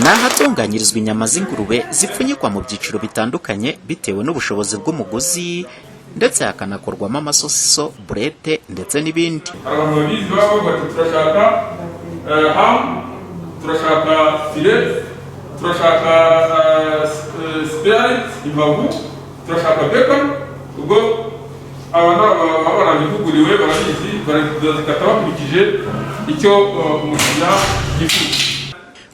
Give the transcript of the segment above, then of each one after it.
Nahatunganyirizwa inyama z'ingurube zipfunyikwa mu byiciro bitandukanye bitewe n'ubushobozi bw'umuguzi, ndetse hakanakorwamo amasosiso, burete ndetse n'ibindi. Abantu babizi babo bati turashaka turashaka filet, turashaka spare imbavu, turashaka bacon. Ubwo abana barabihuguriwe barabizi, barazikata bakurikije icyo umukiriya yifuza.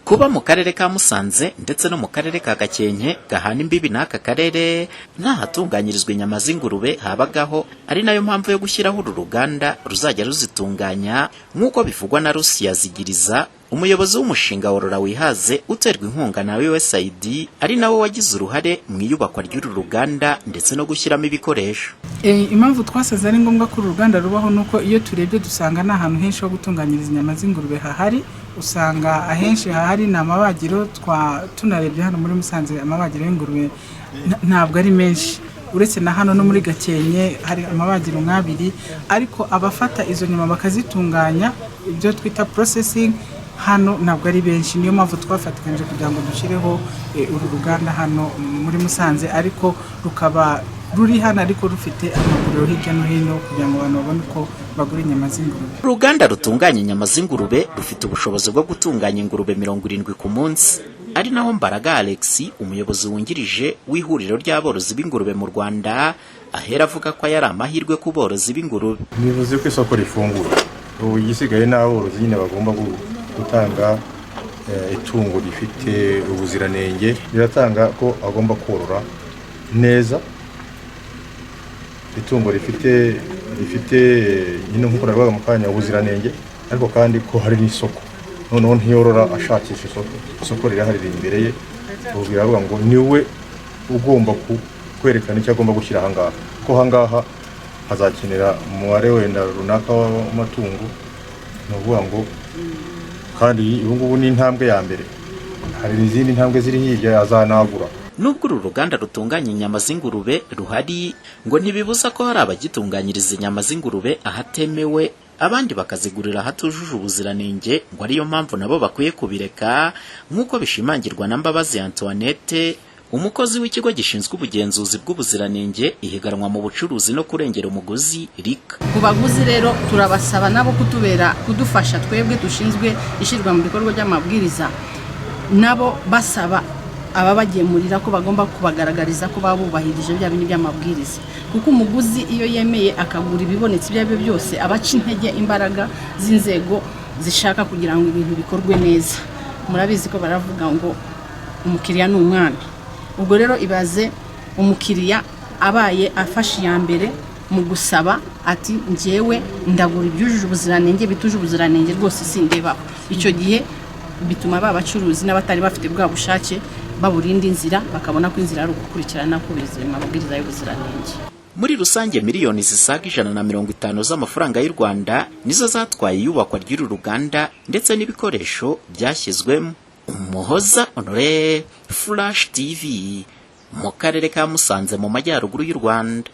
Kuba mu karere ka Musanze ndetse no mu karere ka Gakenke gahana imbibi n'aka karere ntahatunganyirizwa inyama z'ingurube habagaho, ari nayo mpamvu yo gushyiraho uru ruganda ruzajya ruzitunganya nk'uko bivugwa na Rusiya Zigiriza, umuyobozi w'umushinga Worora Wihaze uterwa inkunga na USAID, ari nawe wagize uruhare mu iyubakwa ry'uru ruganda ndetse no gushyiramo ibikoresho. Impamvu twasaze ari ngombwa ko uru ruganda rubaho nuko iyo turebye dusanga nta hantu henshi ho gutunganyiriza inyama z'ingurube hahari. Usanga ahenshi hahari na amabagiro, tunarebye hano muri Musanze amabagiro y'ingurube ntabwo ari menshi, uretse na hano no muri Gakenke hari amabagiro nk'abiri, ariko abafata izo nyama bakazitunganya ibyo twita processing hano ntabwo ari benshi. Niyo mpamvu twafatikanyije kugira ngo dushyireho uru ruganda hano muri Musanze, ariko rukaba ruri hano ariko rufite amaguriro hirya no hino kugira ngo abantu babone uko bagura inyama z'ingurube. Uruganda rutunganya inyama z'ingurube rufite ubushobozi bwo gutunganya ingurube 70 ku munsi, ari naho Mbaraga Alex, umuyobozi wungirije w'ihuriro ry'aborozi b'ingurube mu Rwanda, ahera avuga ko yari amahirwe ku borozi b'ingurube. Nivuze ko isoko rifungura, ubu igisigaye n'aborozi nyine bagomba gutanga itungo rifite ubuziranenge, biratanga ko agomba korora neza itungo rifite nyine nk'uko navuga mu kanya ubuziranenge, ariko kandi ko hari n'isoko. Noneho ntiyorora ashakisha isoko rirahari imbere ye, ubu biravuga ngo niwe ugomba kwerekana icyo agomba gushyira ahangaha, ko ahangaha hazakenera umubare wenda runaka w'amatungo. Ni ukuvuga ngo kandi ubu ngubu ni intambwe ya mbere, hari izindi ntambwe ziri hirya azanagura. Nubwo uru ruganda rutunganya inyama z'ingurube ruhari, ngo ntibibuza ko hari abagitunganyiriza inyama z'ingurube ahatemewe, abandi bakazigurira ahatujuje ubuziranenge, ngo ariyo mpamvu nabo bakwiye kubireka, nk'uko bishimangirwa na Mbabazi Antoinette, umukozi w'ikigo gishinzwe ubugenzuzi bw'ubuziranenge, ihiganwa mu bucuruzi no kurengera umuguzi RICA. Ku baguzi rero turabasaba nabo kudufasha twebwe dushinzwe ishyirwa mu bikorwa by'amabwiriza, nabo basaba ababagemurira ko bagomba kubagaragariza ko babubahirije bya bintu by'amabwiriza, kuko umuguzi iyo yemeye akagura ibibonetse ibyo byose abaca intege imbaraga z'inzego zishaka kugira ngo ibintu bikorwe neza. Murabizi ko baravuga ngo umukiriya ni umwami. Ubwo rero ibaze umukiriya abaye afashe iya mbere mu gusaba ati njyewe ndagura ibyujuje ubuziranenge, bituje ubuziranenge rwose sindebaho, icyo gihe bituma babacuruzi n'abatari bafite bwa bushake baburinda inzira, bakabona ko inzira ari ugukurikirana kubizima amabwiriza y'ubuziranenge. Muri rusange miliyoni zisaga 150 z'amafaranga y'u Rwanda nizo zatwaye iyubakwa ry'uru ruganda ndetse n'ibikoresho byashyizwemo. Umuhoza Honore, Flash TV, mu karere ka Musanze mu majyaruguru y'u Rwanda.